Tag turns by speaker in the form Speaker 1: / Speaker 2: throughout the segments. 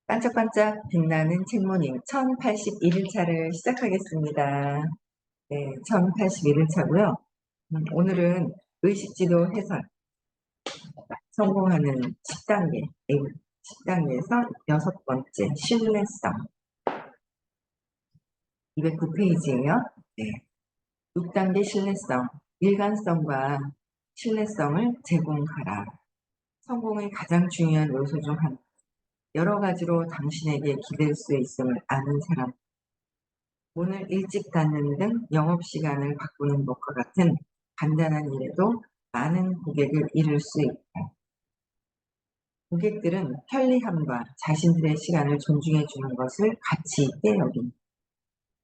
Speaker 1: 반짝반짝 빛나는 책모닝 1081일차를 시작하겠습니다. 네, 1081일차고요. 오늘은 의식지도 해설, 성공하는 10단계, 10단계에서 여섯 번째, 신뢰성, 209페이지예요. 네, 6단계 신뢰성, 일관성과 신뢰성을 제공하라. 성공의 가장 중요한 요소 중 하나, 여러 가지로 당신에게 기댈 수 있음을 아는 사람, 문을 일찍 닫는 등 영업시간을 바꾸는 것과 같은 간단한 일에도 많은 고객을 잃을 수 있다. 고객들은 편리함과 자신들의 시간을 존중해 주는 것을 가치 있게 여긴다.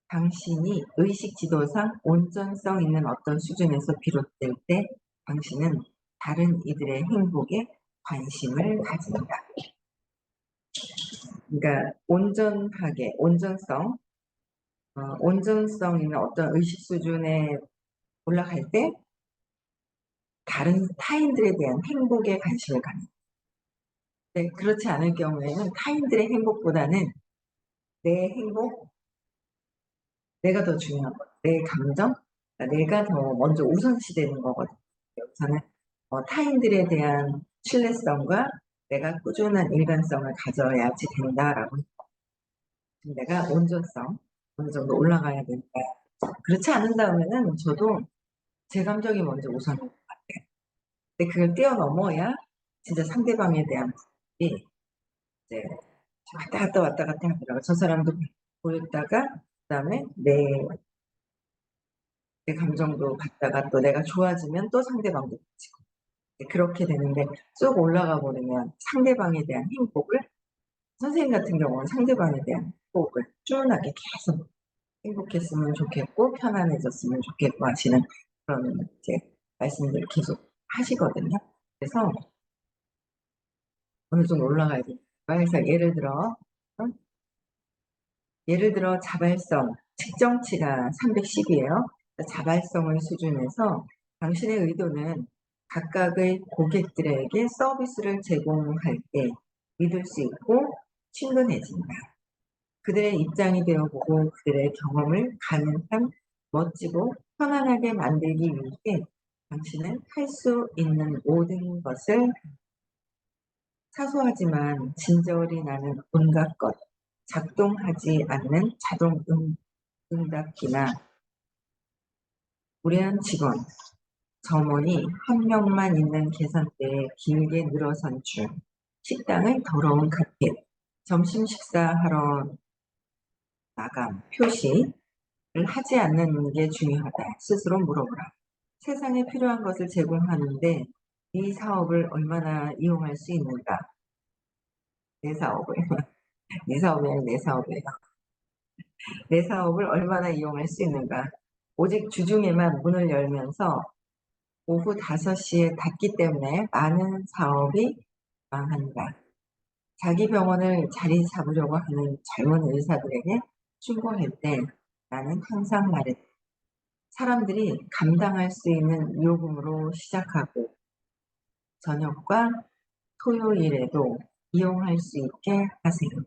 Speaker 1: 당신이 의식 지도상 온전성 있는 어떤 수준에서 비롯될 때 당신은 다른 이들의 행복에 관심을 가진다. 그러니까 온전하게, 온전성 있는 어떤 의식 수준에 올라갈 때 다른 타인들에 대한 행복에 관심을 갖는. 네, 그렇지 않을 경우에는 타인들의 행복보다는 내 행복, 내가 더 중요한 거, 내 감정, 그러니까 내가 더 먼저 우선시되는 거거든요. 여기서는 타인들에 대한 신뢰성과 내가 꾸준한 일관성을 가져야지 된다라고. 내가 온전성 어느 정도 올라가야 된다. 그렇지 않은 다음에는 저도 제 감정이 먼저 우선인 것 같아요. 근데 그걸 뛰어넘어야 진짜 상대방에 대한 부분이 이제 왔다 갔다 하더라고요. 저 사람도 보였다가 그다음에 내 감정도 갖다가 또 내가 좋아지면 또 상대방도 가지고 그렇게 되는데 쭉 올라가 버리면 상대방에 대한 행복을, 선생님 같은 경우는 상대방에 대한 행복을 꾸준하게 계속 행복했으면 좋겠고 편안해졌으면 좋겠고 하시는 그런 이제 말씀들을 계속 하시거든요. 그래서 어느 정도 올라가야 돼요. 그래서 예를 들어 자발성, 측정치가 310이에요. 자발성의 수준에서 당신의 의도는 각각의 고객들에게 서비스를 제공할 때 믿을 수 있고 친근해진다. 그들의 입장이 되어보고 그들의 경험을 가능한 멋지고 편안하게 만들기 위해 당신은 할 수 있는 모든 것을 사소하지만 진저리 나는 온갖 것, 작동하지 않는 자동 응답기나 무례한 직원, 점원이 한 명만 있는 계산대에 길게 늘어선 줄, 식당의 더러운 카펫, 점심 식사하러 나감 표시를 하지 않는 게 중요하다. 스스로 물어보라. 세상에 필요한 것을 제공하는데 이 사업을 얼마나 이용할 수 있는가? 내 사업을. 네 사업이 아니라 내 사업이에요. 내 사업을 얼마나 이용할 수 있는가? 오직 주중에만 문을 열면서 오후 5시에 닫기 때문에 많은 사업이 망한다. 자기 병원을 자리 잡으려고 하는 젊은 의사들에게 충고할 때 나는 항상 말했다. 사람들이 감당할 수 있는 요금으로 시작하고 저녁과 토요일에도 이용할 수 있게 하세요.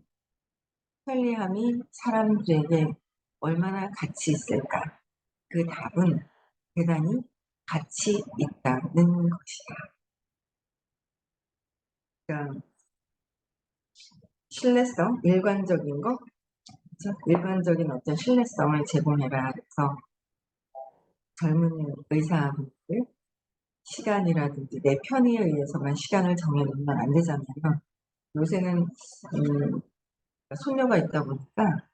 Speaker 1: 편리함이 사람들에게 얼마나 가치 있을까? 그 답은 대단히 가치 있다는 것이다. 그러니까 신뢰성, 일관적인 것, 그렇죠? 일관적인 어떤 신뢰성을 제공해라. 그래서 젊은 의사분들 시간이라든지 내 편의에 의해서만 시간을 정해놓으면 안 되잖아요. 요새는 손녀가 있다 보니까,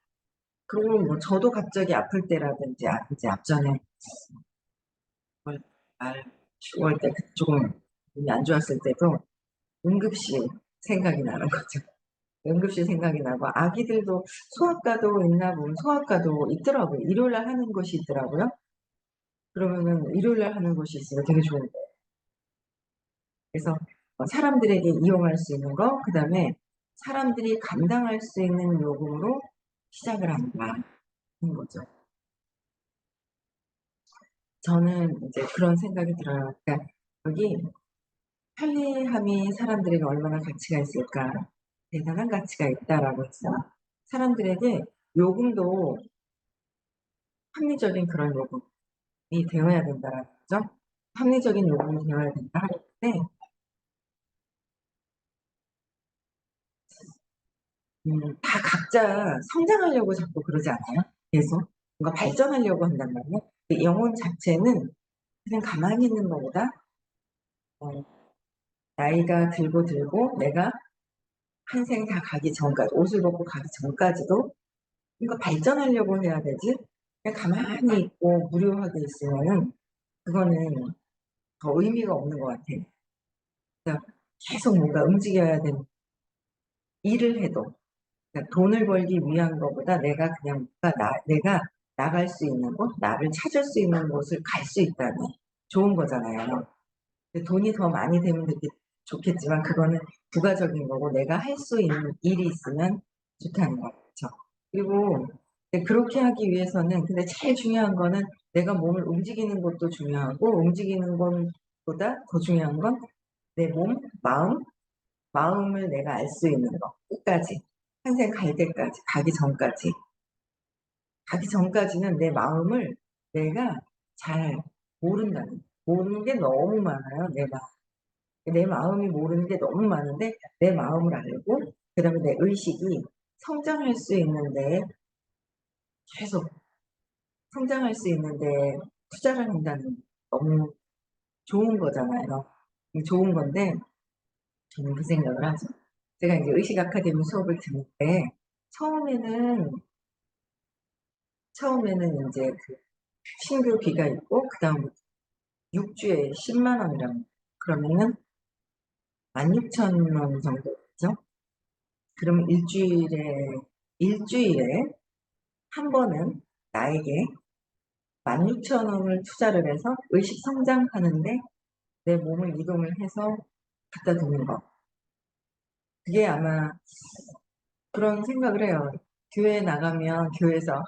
Speaker 1: 그리고 뭐 저도 갑자기 아플 때라든지 이제 앞전에 말 10월 때 조금 몸이 안 좋았을 때도 응급실 생각이 나는 거죠. 응급실 생각이 나고 아기들도 소아과도 있나 보면 소아과도 있더라고요. 일요일 날 하는 곳이 있더라고요. 그러면은 일요일 날 하는 곳이 있으면 되게 좋은 거예요. 그래서 사람들에게 이용할 수 있는 거, 그다음에 사람들이 감당할 수 있는 요금으로 시작을 한다는 거죠. 저는 이제 그런 생각이 들어요. 그러니까 여기 편리함이 사람들에게 얼마나 가치가 있을까? 대단한 가치가 있다라고 해서 사람들에게 요금도 합리적인 그런 요금이 되어야 된다라는 거죠. 합리적인 요금이 되어야 된다 하기 때문에 다 각자 성장하려고 자꾸 그러지 않아요? 계속 뭔가 발전하려고 한단 말이에요. 그 영혼 자체는 그냥 가만히 있는 것보다 어 나이가 들고 내가 한 생 다 가기 전까지 옷을 벗고 가기 전까지도 뭔가 발전하려고 해야 되지 그냥 가만히 있고 무료하게 있으면은 그거는 더 의미가 없는 것 같아요. 그러니까 계속 뭔가 움직여야 되는 일을 해도 그러니까 돈을 벌기 위한 것보다 내가 그냥 뭔가 내가 나갈 수 있는 곳, 나를 찾을 수 있는 곳을 갈 수 있다니 좋은 거잖아요. 근데 돈이 더 많이 되면 되게 좋겠지만 그거는 부가적인 거고 내가 할 수 있는 일이 있으면 좋다는 거죠. 그리고 그렇게 하기 위해서는 근데 제일 중요한 거는 내가 몸을 움직이는 것도 중요하고 움직이는 것보다 더 중요한 건 내 몸, 마음을 내가 알 수 있는 거 끝까지. 평생 갈 때까지 가기 전까지. 가기 전까지는 내 마음을 내가 잘 모른다는 모르는 게 너무 많아요, 내 마음. 내 마음이 모르는 게 너무 많은데 내 마음을 알고 그다음에 내 의식이 성장할 수 있는 데에 계속 성장할 수 있는 데에 투자를 한다는 너무 좋은 거잖아요. 좋은 건데 저는 그 생각을 하죠. 제가 인제 의식 아카데미 수업을 듣는 때 처음에는 인제 그 신규비가 있고 그다음부터 6 주에 10만 원이라는 그러면은 16,000원 정도겠죠? 그러면 일주일에 한 번은 나에게 16,000원을 투자를 해서 의식 성장하는 데 내 몸을 이동을 해서 갖다 두는 거. 그게 아마 그런 생각을 해요. 교회에 나가면 교회에서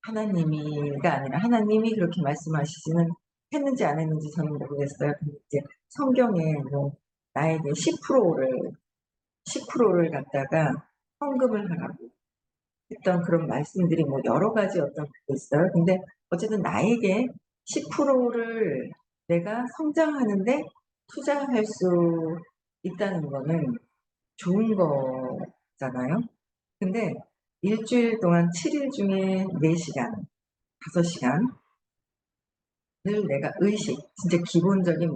Speaker 1: 하나님이가 아니라 하나님이 그렇게 말씀하시지는 했는지 안 했는지 저는 모르겠어요. 근데 이제 성경에 뭐 나에게 10%를 갖다가 헌금을 하라고 했던 그런 말씀들이 뭐 여러 가지 어떤 그게 있어요. 근데 어쨌든 나에게 10%를 내가 성장하는 데 투자할 수 있다는 거는 좋은 거잖아요. 근데 일주일 동안 7일 중에 4 시간, 5 시간을 내가 진짜 기본적인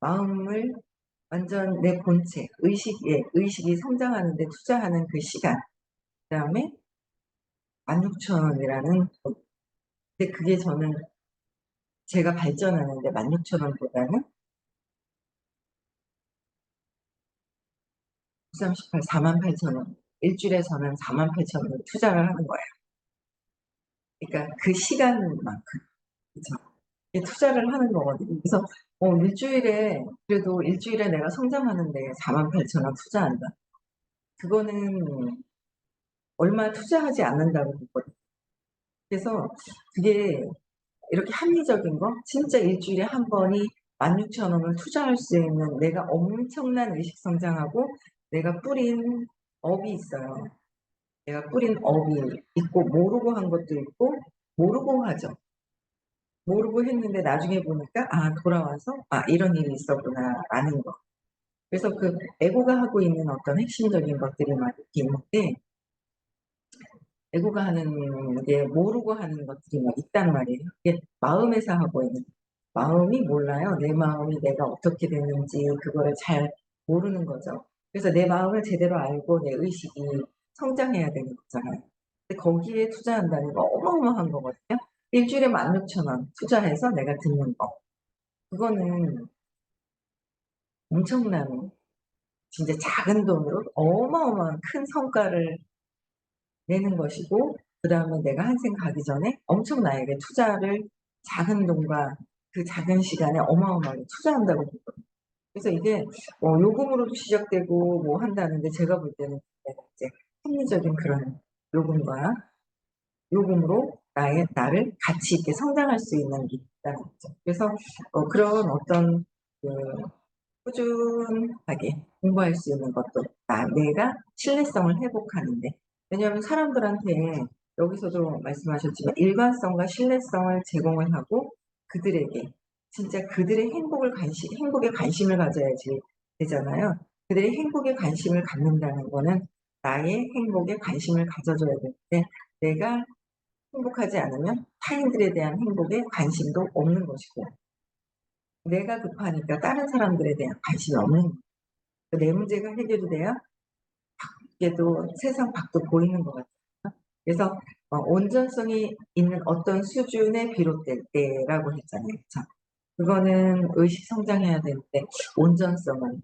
Speaker 1: 마음을 완전 내 본체, 의식이 성장하는 데 투자하는 그 시간 그다음에 16,000원이라는 근데 그게 저는 제가 발전하는 데 16,000원보다는 9 3 48,000원 일주일에 저는 48,000원을 투자를 하는 거예요. 그러니까 그 시간만큼. 그쵸. 이 투자를 하는 거거든요. 그래서 일주일에 그래도 일주일에 내가 성장하는 데 48,000원 투자한다. 그거는 얼마 투자하지 않는다고 보거든요. 그래서 그게 이렇게 합리적인 거 진짜 일주일에 한 번이 16,000원을 투자할 수 있는 내가 엄청난 의식 성장하고 내가 뿌린 업이 있어요. 내가 뿌린 업이 있고 모르고 한 것도 있고 모르고 하죠. 모르고 했는데 나중에 보니까 '아 돌아와서 아 이런 일이 있었구나.'라는 거. 그래서 그 에고가 하고 있는 어떤 핵심적인 것들이 막 이렇게 있는데 에고가 하는 게 모르고 하는 것들이 막 있단 말이에요. 이게 마음에서 하고 있는 마음이 몰라요. 내 마음이 내가 어떻게 되는지 그거를 잘 모르는 거죠. 그래서 내 마음을 제대로 알고 내 의식이 성장해야 되는 거잖아요. 근데 거기에 투자한다는 거 어마어마한 거거든요. 일주일에 16,000원 투자해서 내가 듣는 거. 그거는 엄청난 진짜 작은 돈으로 어마어마한 큰 성과를 내는 것이고 그다음에 내가 한 생 가기 전에 엄청 나에게 투자를 작은 돈과 그 작은 시간에 어마어마하게 투자한다고 보거든요. 그래서 이게 요금으로도 시작되고 뭐 한다는데 제가 볼 때는 내가 이제 합리적인 그런 요금과 요금으로 나를 가치 있게 성장할 수 있는 게 있다는 거죠. 그래서 그런 어떤 그 꾸준하게 공부할 수 있는 것도 내가 신뢰성을 회복하는데, 왜냐하면 사람들한테 여기서도 말씀하셨지만 일관성과 신뢰성을 제공을 하고 그들에게 진짜 그들의 행복에 관심을 가져야지 되잖아요. 그들의 행복에 관심을 갖는다는 거는 나의 행복에 관심을 가져줘야 되는데, 내가 행복하지 않으면 타인들에 대한 행복에 관심도 없는 것이고, 내가 급하니까 다른 사람들에 대한 관심이 없는 거예요. 내 문제가 해결이 돼야 밖에도 세상 밖도 보이는 것 같아요. 그래서 온전성이 있는 어떤 수준에 비롯될 때라고 했잖아요. 그쵸? 그거는 의식 성장해야 되는데, 온전성은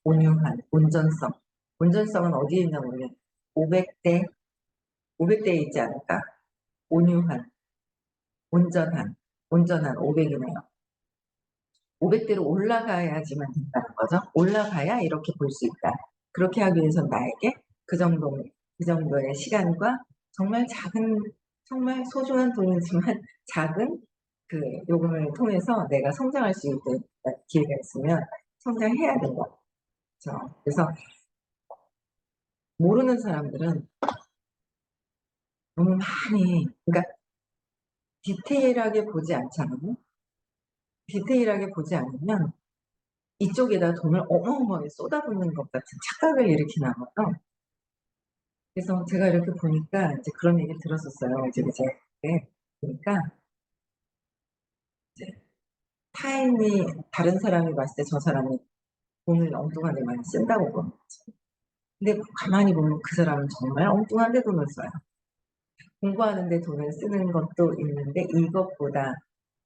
Speaker 1: 온유한 온전성. 온전성은 어디에 있나 모르겠어요. 500대, 500대에 있지 않을까? 온유한, 온전한 500이네요. 500대로 올라가야지만 된다는 거죠. 올라가야 이렇게 볼 수 있다. 그렇게 하기 위해선 나에게 그 정도의 시간과 정말 정말 소중한 돈이지만 작은 그 요금을 통해서 내가 성장할 수 있는 기회가 있으면 성장해야 된거 죠. 그래서 모르는 사람들은 너무 많이, 그러니까 디테일하게 보지 않으면 이쪽에다 돈을 어마어마하게 쏟아붓는 것 같은 착각을 일으키나 봐요. 그래서 제가 이렇게 보니까 이제 그런 얘기를 들었었어요. 이제 보니까 이제 다른 사람이 봤을 때 저 사람이 돈을 엉뚱하게 많이 쓴다고 보는 거죠. 근데 가만히 보면 그 사람은 정말 엉뚱한 데 돈을 써요. 공부하는 데 돈을 쓰는 것도 있는데,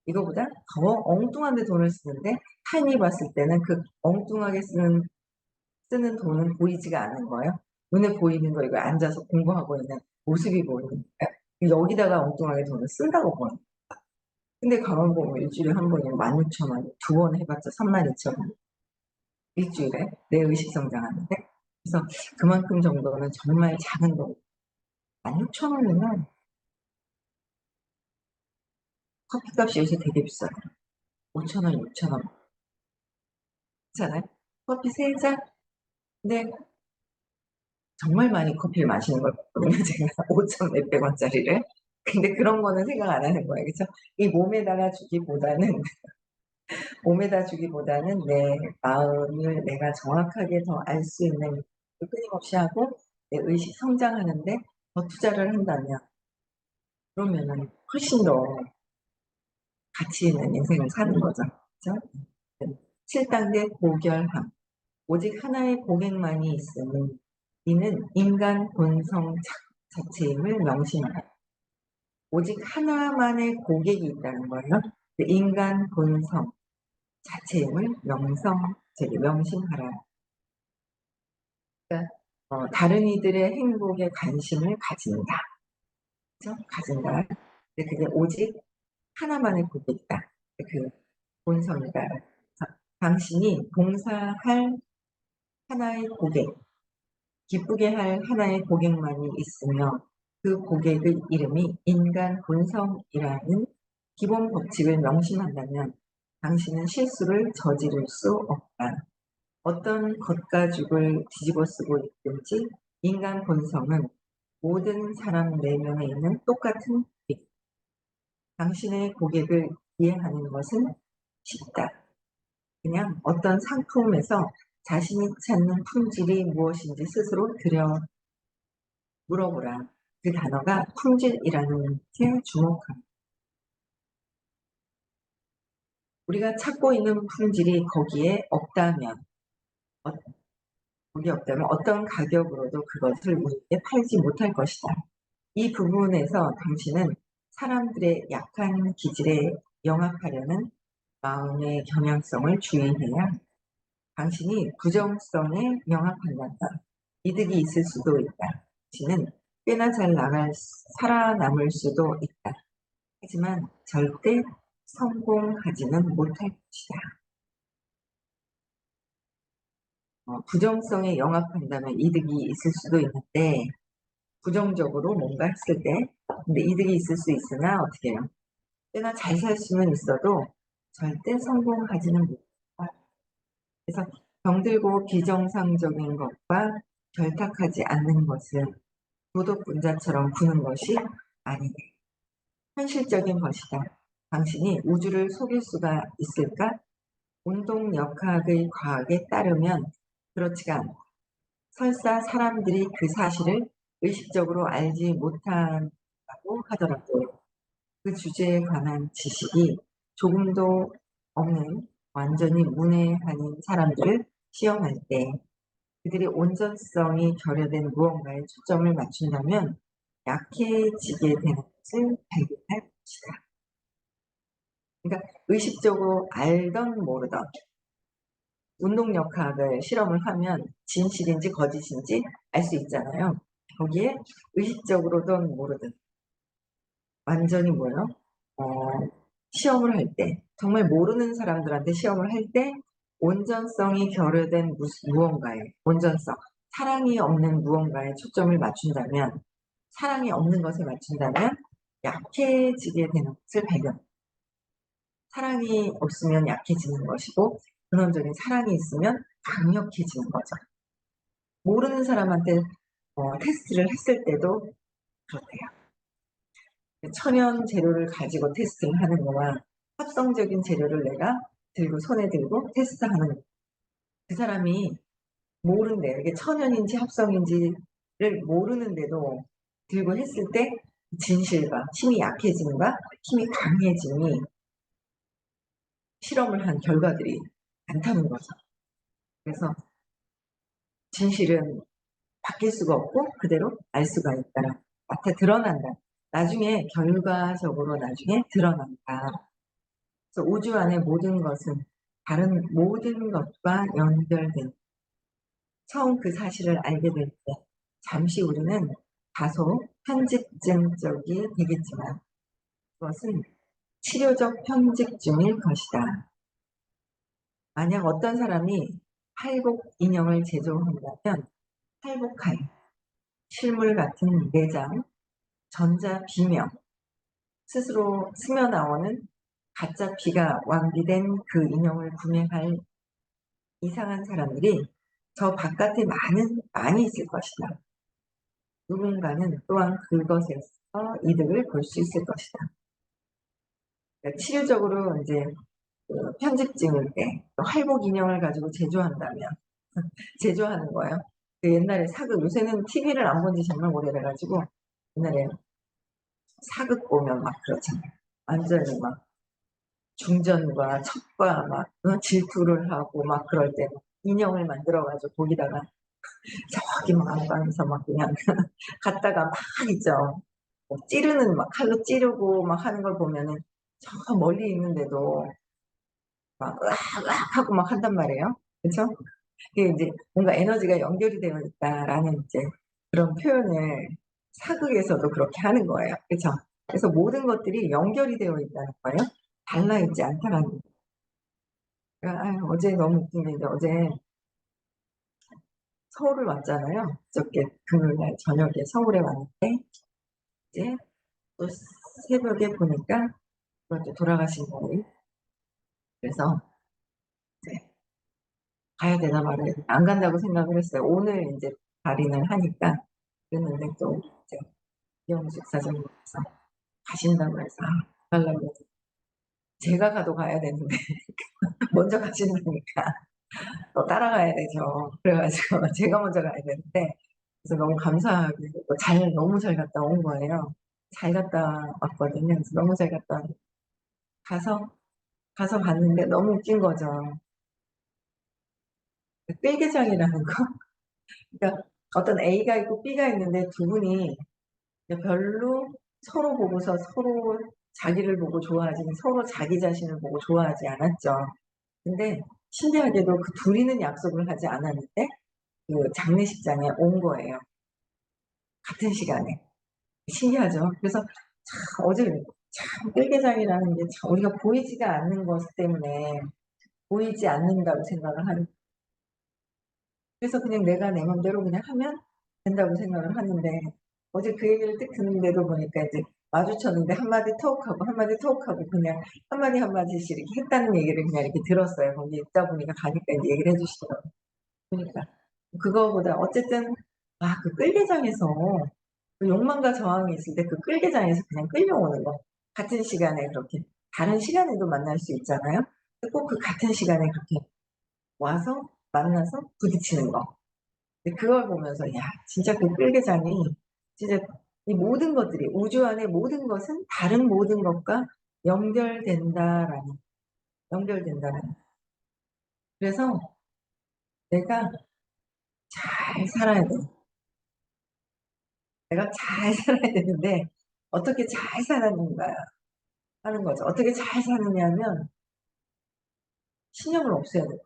Speaker 1: 이거보다 더 엉뚱한 데 돈을 쓰는데, 타인이 봤을 때는 그 엉뚱하게 쓰는 돈은 보이지가 않는 거예요. 눈에 보이는 거, 이거 앉아서 공부하고 있는 모습이 보이는 거예요. 여기다가 엉뚱하게 돈을 쓴다고 보는 거예요. 근데 가만 보면 일주일에 한 번이면 16,000원, 두 번 해봤자 32,000원. 일주일에 내 의식 성장하는데. 그래서 그만큼 정도는 정말 작은 돈. 16,000원이면 커피값이 요새 되게 비싸요. 5,000원, 6,000원. 그렇잖아요. 커피 3잔? 근데 정말 많이 커피를 마시는 걸 봤거든요, 제가. 5천 몇백 원짜리를. 근데 그런 거는 생각 안 하는 거예요. 그쵸? 이 몸에다 주기보다는 내 마음을 내가 정확하게 더 알 수 있는 끊임없이 하고 내 의식 성장하는 데 더 투자를 한다면, 그러면은 훨씬 더 가치 있는 인생을 사는 거죠. 그죠? 7단계 고결함. 오직 하나의 고객만이 있으니 이는 인간 본성 자체임을 명심하라. 오직 하나만의 고객이 있다는 거예요. 그 인간 본성 자체임을 명심하라. 그러니까 다른 이들의 행복에 관심을 가진다. 그죠? 가진다. 근데 그게 오직 하나만의 고객이다. 그 본성이다. 당신이 봉사할 하나의 고객, 기쁘게 할 하나의 고객만이 있으며 그 고객의 이름이 인간 본성이라는 기본 법칙을 명심한다면 당신은 실수를 저지를 수 없다. 어떤 겉가죽을 뒤집어 쓰고 있든지 인간 본성은 모든 사람 내면에 있는 똑같은 고객. 당신의 고객을 이해하는 것은 쉽다. 그냥 어떤 상품에서 자신이 찾는 품질이 무엇인지 스스로 물어보라. 그 단어가 품질이라는 게 주목합니다. 우리가 찾고 있는 품질이 어, 거기에 없다면 어떤 가격으로도 그것을 우리에게 팔지 못할 것이다. 이 부분에서 당신은 사람들의 약한 기질에 영합하려는 마음의 경향성을 주의해야 당신이 부정성에 영합한단다. 이득이 있을 수도 있다. 당신은 꽤나 살아남을 수도 있다. 하지만 절대 성공하지는 못할 것이다. 부정성에 영합한다면 이득이 있을 수도 있는데, 부정적으로 뭔가 했을 때 근데 이득이 있을 수 있으나 어떻게 해요? 꽤나 잘 살 수는 있어도 절대 성공하지는 못한다. 그래서 병들고 비정상적인 것과 결탁하지 않는 것은 도덕분자처럼 구는 것이 아니네. 현실적인 것이다. 당신이 우주를 속일 수가 있을까? 운동역학의 과학에 따르면 그렇지가 않다. 설사 사람들이 그 사실을 의식적으로 알지 못한다고 하더라도 그 주제에 관한 지식이 조금도 없는 완전히 문외한인 사람들을 시험할 때 그들이 온전성이 결여된 무언가에 초점을 맞춘다면 약해지게 되는 것을 발견할 것이다. 그러니까 의식적으로 알던 모르던 운동역학을 실험을 하면 진실인지 거짓인지 알 수 있잖아요. 거기에 의식적으로든 모르든 완전히 뭐예요? 시험을 할 때 정말 모르는 사람들한테 시험을 할 때 온전성이 결여된 무언가에 온전성, 사랑이 없는 무언가에 초점을 맞춘다면 사랑이 없는 것에 맞춘다면 약해지게 되는 것을 발견. 사랑이 없으면 약해지는 것이고 근원적인 사랑이 있으면 강력해지는 거죠. 모르는 사람한테 테스트를 했을 때도 그렇대요. 천연 재료를 가지고 테스트를 하는 거와 합성적인 재료를 내가 들고 손에 들고 테스트하는 거. 그 사람이 모른대요. 이게 천연인지 합성인지를 모르는데도 들고 했을 때 진실과 힘이 약해짐과 힘이 강해짐이 실험을 한 결과들이 많다는 거죠. 그래서 진실은 바뀔 수가 없고 그대로 알 수가 있다. 드러난다. 나중에 결과적으로 나중에 드러난다. 그래서 우주 안의 모든 것은 다른 모든 것과 연결된 처음 그 사실을 알게 될 때 잠시 우리는 다소 편집증적이 되겠지만 그것은 치료적 편집증일 것이다. 만약 어떤 사람이 팔복 인형을 제조한다면 팔복할 실물 같은 내장, 전자 비명, 스스로 스며 나오는 가짜 피가 완비된 그 인형을 구매할 이상한 사람들이 저 바깥에 많이 있을 것이다. 누군가는 또한 그것에서 이득을 볼 수 있을 것이다. 그러니까 치료적으로 이제 그 편집증일 때 활복 인형을 가지고 제조한다면 제조하는 거예요. 그 옛날에 사극 요새는 TV를 안 본 지 정말 오래돼가지고 옛날에 사극 보면 막 그렇잖아요. 완전히 막 중전과 첩과 막 질투를 하고 막 그럴 때 인형을 만들어가지고 거기다가 저기 막 안방에서 막 그냥 갔다가 막 있죠. 뭐 찌르는 막 칼로 찌르고 막 하는 걸 보면은 저 멀리 있는데도 막 으악 하고 막 한단 말이에요. 그렇죠? 그게 이제 뭔가 에너지가 연결이 되어 있다라는 이제 그런 표현을 사극에서도 그렇게 하는 거예요. 그렇죠? 그래서 모든 것들이 연결이 되어 있다는 거예요. 달라 있지 않다라는 거예요. 그러니까 어제 너무 웃긴 게 이제 어제 서울을 왔잖아요. 그저께 금요일날 저녁에 서울에 왔는데 이제 또 새벽에 보니까 또 돌아가신 거예요. 그래서 이제 가야 되나 말아야 되나 안 간다고 생각을 했어요. 오늘 이제 발인을 하니까 그랬는데 또 이제 이영숙 사장님께서 가신다고 해서 가려고 제가 가도 가야 되는데 먼저 가신다니까 또 따라가야 되죠. 그래가지고 제가 먼저 가야 되는데 그래서 너무 감사하게 너무 잘 갔다 온 거예요. 잘 갔다 왔거든요. 그래서 너무 잘 갔다 가서 봤는데 너무 웃긴 거죠. 삘개장이라는 거. 그러니까 어떤 A가 있고 B가 있는데 두 분이 별로 서로 보고서 서로 자기를 보고 좋아하지 서로 자기 자신을 보고 좋아하지 않았죠. 근데 신기하게도 그 둘이는 약속을 하지 않았는데 그 장례식장에 온 거예요. 같은 시간에. 신기하죠. 그래서 참 어제 참 뜰개장이라는 게 참 우리가 보이지가 않는 것 때문에 보이지 않는다고 생각을 하는 그래서 그냥 내가 내 맘대로 그냥 하면 된다고 생각을 하는데 어제 그 얘기를 딱 듣는데도 보니까 이제 마주쳤는데 한마디 톡하고 한마디 톡하고 그냥 한마디 한마디씩 이렇게 했다는 얘기를 그냥 이렇게 들었어요. 거기 있다 보니까 가니까 이제 얘기를 해 주시더라고요. 그러니까 그거보다 어쨌든 그 끌개장에서 그 욕망과 저항이 있을 때 그 끌개장에서 그냥 끌려오는 거. 같은 시간에 그렇게 다른 시간에도 만날 수 있잖아요. 꼭 그 같은 시간에 그렇게 와서 만나서 부딪히는 거. 근데 그걸 보면서 '야 진짜 그 끌개장이 진짜 이 모든 것들이 우주 안의 모든 것은 다른 모든 것과 연결된다.'라는 연결된다라는. 그래서 내가 잘 살아야 돼. 내가 잘 살아야 되는데 어떻게 잘 사는가 하는 거죠. 어떻게 잘 사느냐면 신념을 없애야 돼요.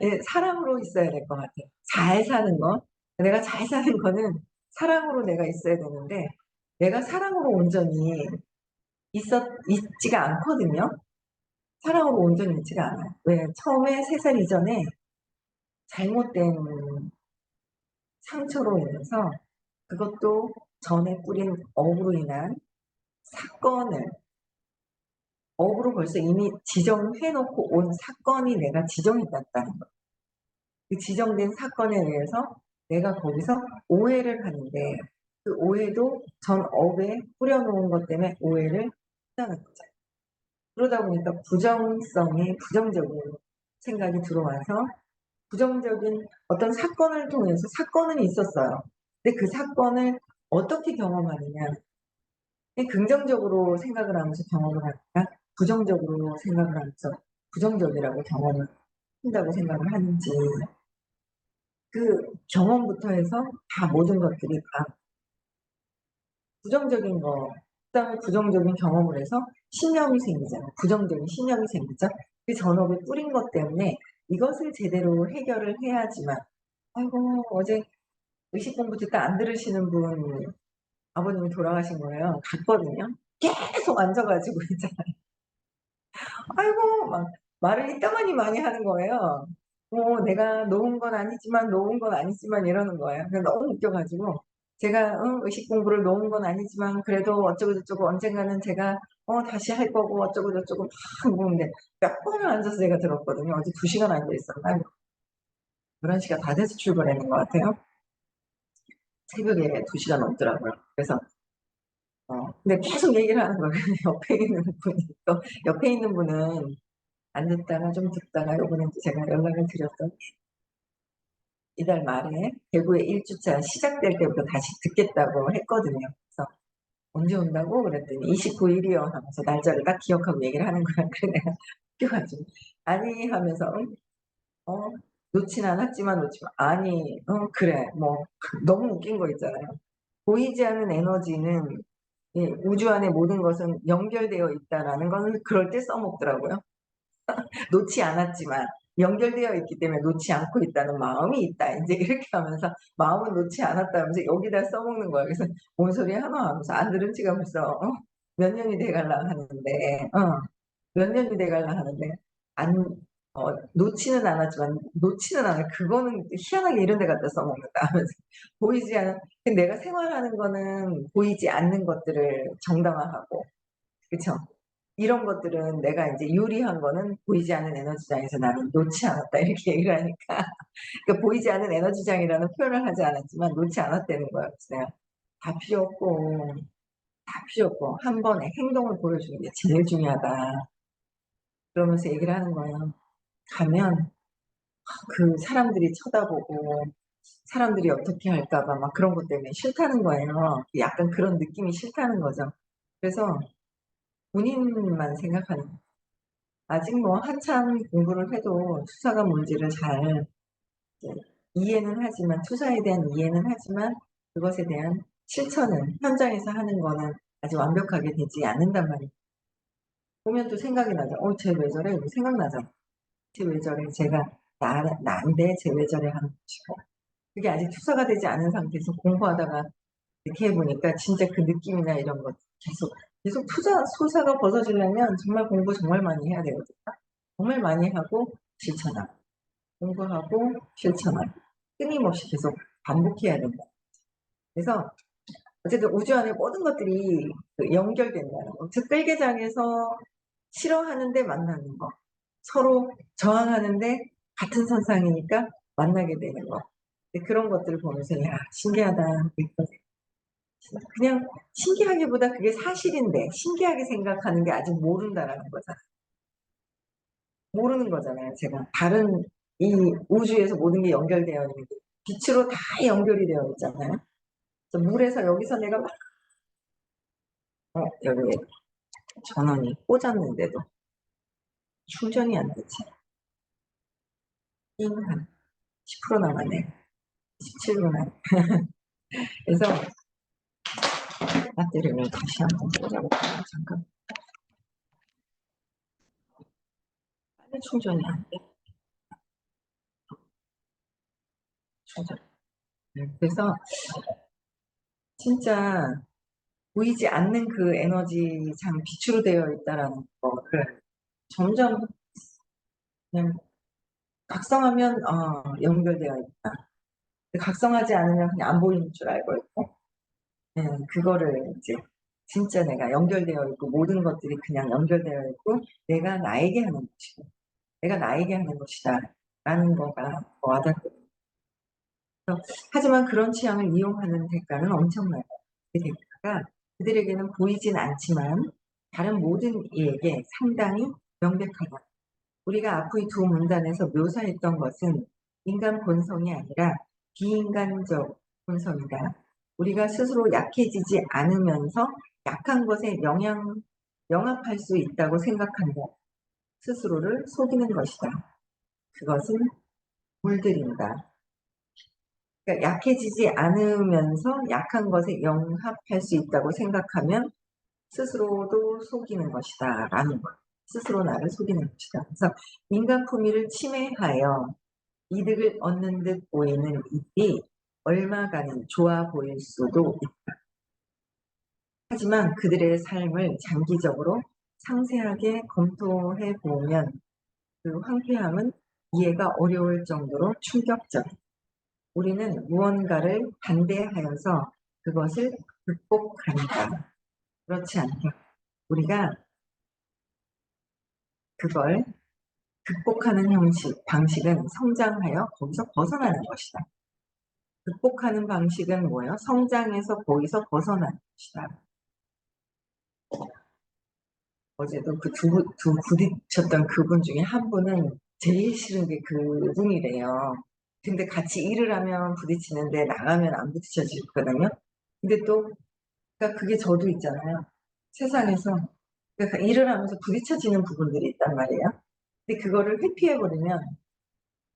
Speaker 1: 예, 사랑으로 있어야 될 것 같아요. 잘 사는 거. 내가 잘 사는 거는 사랑으로 내가 있어야 되는데 내가 사랑으로 온전히 있지가 않거든요. 사랑으로 온전히 있지가 않아요. 왜? 처음에 3살 이전에 잘못된 상처로 인해서 그것도 전에 뿌린 업으로 인한 사건을 업으로 벌써 이미 지정해 놓고 온 사건이 내가 지정해놨다는 거예요. 그 지정된 사건에 의해서 내가 거기서 오해를 하는데 그 오해도 전 업에 뿌려 놓은 것 때문에 오해를 한다는 거죠. 그러다 보니까 부정적인 생각이 들어와서 부정적인 어떤 사건을 통해서 사건은 있었어요. 근데 그 사건을 어떻게 경험하느냐. 긍정적으로 생각을 하면서 경험을 할까? 부정적으로 생각을 하면서 부정적이라고 경험을 한다고 생각을 하는지. 그 경험부터 해서 다 모든 것들이 다 부정적인 거 그다음에 부정적인 경험을 해서 신념이 생기잖아요. 부정적인 신념이 생기죠. 그 전업에 뿌린 것 때문에 이것을 제대로 해결을 해야지만. 아이고 어제 의식 공부 듣다 안 들으시는 분 아버님이 돌아가신 거예요. 갔거든요. 계속 앉아 가지고 있잖아요. 아이고 막 말을 이따가니 많이 하는 거예요. 내가 놓은 건 아니지만, 놓은 건 아니지만 이러는 거예요. 그래서 너무 웃겨 가지고 제가 의식 공부를 놓은 건 아니지만 그래도 어쩌고 저쩌고 언젠가는 제가 다시 할 거고 어쩌고 저쩌고 막 그러는데 몇 번을 앉아서 제가 들었거든요. 어제 2시간 앉아 있었나? 11시가 다 돼서 출근했는 것 같아요. 새벽에 2시간 넘더라고요. 그래서 근데 계속 얘기를 하는 거예요. 옆에 있는 분이 또 옆에 있는 분은 안 듣다가 좀 듣다가 요번에 이제 제가 연락을 드렸더니 이달 말에 대구에 1주차 시작될 때부터 다시 듣겠다고 했거든요. 그래서 "언제 온다고?" 그랬더니 "29 일이요." 하면서 날짜를 딱 기억하고 얘기를 하는 거야. 그래 내가 웃겨 가지고 "아니." 하면서 놓진 않았지만 "아니 그래." 뭐 너무 웃긴 거 있잖아요. 보이지 않는 에너지는 예 우주 안의 모든 것은 연결되어 있다라는 건 그럴 때 써먹더라고요. 놓지 않았지만 연결되어 있기 때문에 놓지 않고 있다는 마음이 있다. 인제 이렇게 하면서 마음은 놓지 않았다면서 여기다 써먹는 거야. 그래서 뭔 소리야 하나 하면서 안 들은 지가 벌써 몇 년이 돼 갈라 하는데 몇 년이 돼 갈라 하는데 안 놓지는 않았지만 놓지는 않아 그거는 희한하게 이런 데 갖다 써먹는다 하면서 보이지 않은 내가 생활하는 거는 보이지 않는 것들을 정당화하고 그쵸? 이런 것들은 내가 인제 유리한 거는 보이지 않는 에너지장에서 나는 놓지 않았다 이렇게 얘기를 하니까 그러니까 보이지 않는 에너지장이라는 표현을 하지 않았지만 놓지 않았다는 거예요. 그래서 내가 다 필요 없고, 다 필요 없고 한 번에 행동을 보여주는 게 제일 중요하다. 그러면서 얘기를 하는 거예요. 가면 그 사람들이 쳐다보고 사람들이 어떻게 할까 봐 막 그런 것 때문에 싫다는 거예요. 약간 그런 느낌이 싫다는 거죠. 그래서 본인만 생각하는 거예요. 아직 뭐 한참 공부를 해도 투사가 뭔지를 잘 이제 이해는 하지만 투사에 대한 이해는 하지만 그것에 대한 실천은 현장에서 하는 거는 아직 완벽하게 되지 않는단 말이에요. 보면 또 생각이 나죠. '쟤 왜 저래?' 이렇게 생각나잖아. '쟤 왜 저래?' 제가 나인데 쟤 왜 저래 하는 것이고. 그게 아직 투사가 되지 않은 상태에서 공부하다가 이렇게 해 보니까 진짜 그 느낌이나 이런 것 계속 소사가 벗어지려면 정말 공부 정말 많이 해야 되거든요. 정말 많이 하고 실천하고 공부하고 실천하고 끊임없이 계속 반복해야 된다. 그래서 어쨌든 우주 안에 모든 것들이 그 연결된다는 거. 즉 끌개장에서 싫어하는데 만나는 거. 서로 저항하는데 같은 선상이니까 만나게 되는 거. 그런 것들을 보면서 야 신기하다. 그냥 신기하기보다 그게 사실인데 신기하게 생각하는 게 아직 모른다라는 거잖아. 모르는 거잖아요. 제가 다른 이 우주에서 모든 게 연결되어 있는데 빛으로 다 연결이 되어 있잖아요. 그래서 물에서 여기서 내가 막 여기 전원이 꽂았는데도 충전이 안 되지. 한 10% 남았네. 17% 남. 그래서 배터리를 다시 한번 꽂아볼게요. 잠깐. 빨리 충전이 안 돼. 충전. 그래서 진짜 보이지 않는 그 에너지장 빛으로 되어 있다라는 거를 점점 그냥 각성하면 연결되어 있다. 각성하지 않으면 그냥 안 보이는 줄 알고 있고, 그거를 이제 진짜 내가 연결되어 있고 모든 것들이 그냥 연결되어 있고 내가 나에게 하는 것이고 내가 나에게 하는 것이다라는 거가 와닿거든요. 하지만 그런 취향을 이용하는 대가는 엄청나요. 그 대가가 그들에게는 보이진 않지만 다른 모든 이에게 상당히 명백하다. 우리가 아프이 두 문단에서 묘사했던 것은 인간 본성이 아니라 비인간적 본성이다. 우리가 스스로 약해지지 않으면서 약한 것에 영합할 수 있다고 생각한다. 스스로를 속이는 것이다. 그것은 물들인다. 그러니까 약해지지 않으면서 약한 것에 영합할 수 있다고 생각하면 스스로도 속이는 것이다. 라는 것. 스스로 나를 속이는 것이다. 그래서 인간 품위를 침해하여 이득을 얻는 듯 보이는 일이 얼마간은 좋아 보일 수도 있다. 하지만 그들의 삶을 장기적으로 상세하게 검토해 보면 그 황폐함은 이해가 어려울 정도로 충격적이다. 우리는 무언가를 반대하여서 그것을 극복한다. 그렇지 않다. 우리가 그걸 극복하는 방식은 성장하여 거기서 벗어나는 것이다. 극복하는 방식은 뭐예요? 성장해서 거기서 벗어나는 것이다. 어제도 그 두 부딪혔던 그분 중에 한 분은 제일 싫은 게 그분이래요. 근데 같이 일을 하면 부딪히는데 나가면 안 부딪혀지거든요. 근데 또, 그러니까 그게 저도 있잖아요. 세상에서. 그러니까 일을 하면서 부딪혀지는 부분들이 있단 말이에요. 근데 그거를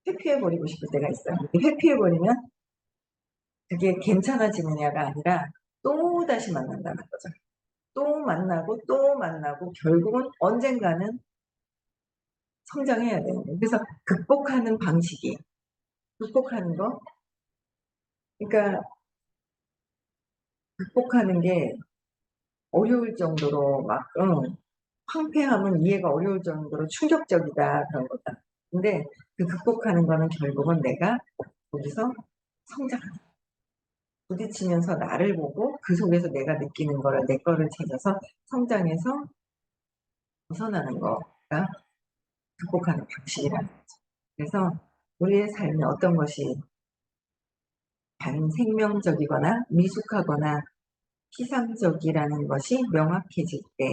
Speaker 1: 회피해버리고 싶을 때가 있어요. 회피해버리면 그게 괜찮아지느냐가 아니라 또 다시 만난다는 거죠. 또 만나고 또 만나고 결국은 언젠가는 성장해야 되는 거예요. 그래서 극복하는 거, 그러니까 극복하는 게 어려울 정도로 막, 황폐함은 이해가 어려울 정도로 충격적이다, 그런 거다. 근데 그 극복하는 거는 결국은 내가 거기서 성장하는 거야. 부딪히면서 나를 보고 그 속에서 내가 느끼는 거를 내 거를 찾아서 성장해서 벗어나는 거가 극복하는 방식이라는 거죠. 그래서 우리의 삶에 어떤 것이 반생명적이거나 미숙하거나 피상적이라는 것이 명확해질 때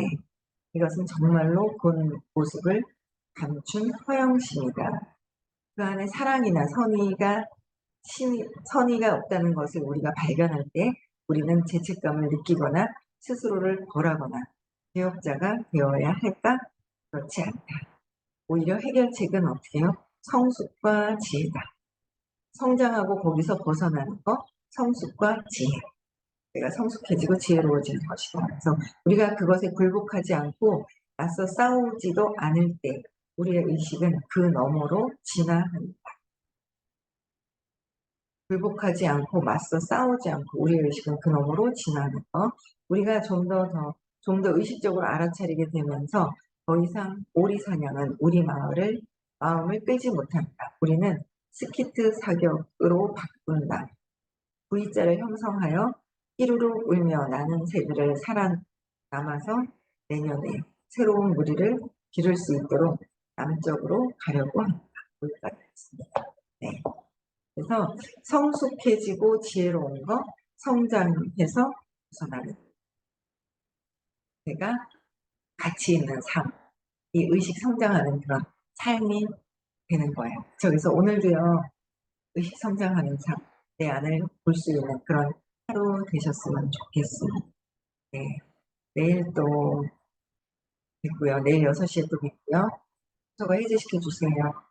Speaker 1: 이것은 정말로 본 모습을 감춘 허영심이다. 그 안에 사랑이나 선의가 없다는 것을 우리가 발견할 때 우리는 죄책감을 느끼거나 스스로를 벌하거나 개혁자가 되어야 할까? 그렇지 않다. 오히려 해결책은 어떻게 해요? 성숙과 지혜다. 성장하고 거기서 벗어나는 것, 성숙과 지혜. 내가 성숙해지고 지혜로워지는 것이다. 그래서 우리가 그것에 굴복하지 않고 맞서 싸우지도 않을 때 우리의 의식은 그 너머로 진화한다. 굴복하지 않고 맞서 싸우지 않고 우리의 의식은 그 너머로 진화하는 것. 우리가 좀 더 의식적으로 알아차리게 되면서 더 이상 오리 사냥은 우리 마음을 끌지 못한다. 우리는 스키트 사격으로 바꾼다. V자를 형성하여 삐루룩 울며 나는 새들을 살아남아서 내년에 새로운 무리를 기를 수 있도록 남쪽으로 가려고 합니다. 여기까지 했습니다. 네. 그래서 성숙해지고 지혜로운 거, 성장해서 벗어나는 내가 가치 있는 삶, 이 의식 성장하는 그런 삶이 되는 거예요. 저기서 오늘도요, 의식 성장하는 삶, 내 안을 볼 수 있는 그런 하루 되셨으면 좋겠습니다. 네. 내일 또 뵙고요. 내일 6시에 또 뵙고요. 저거 해제시켜 주세요.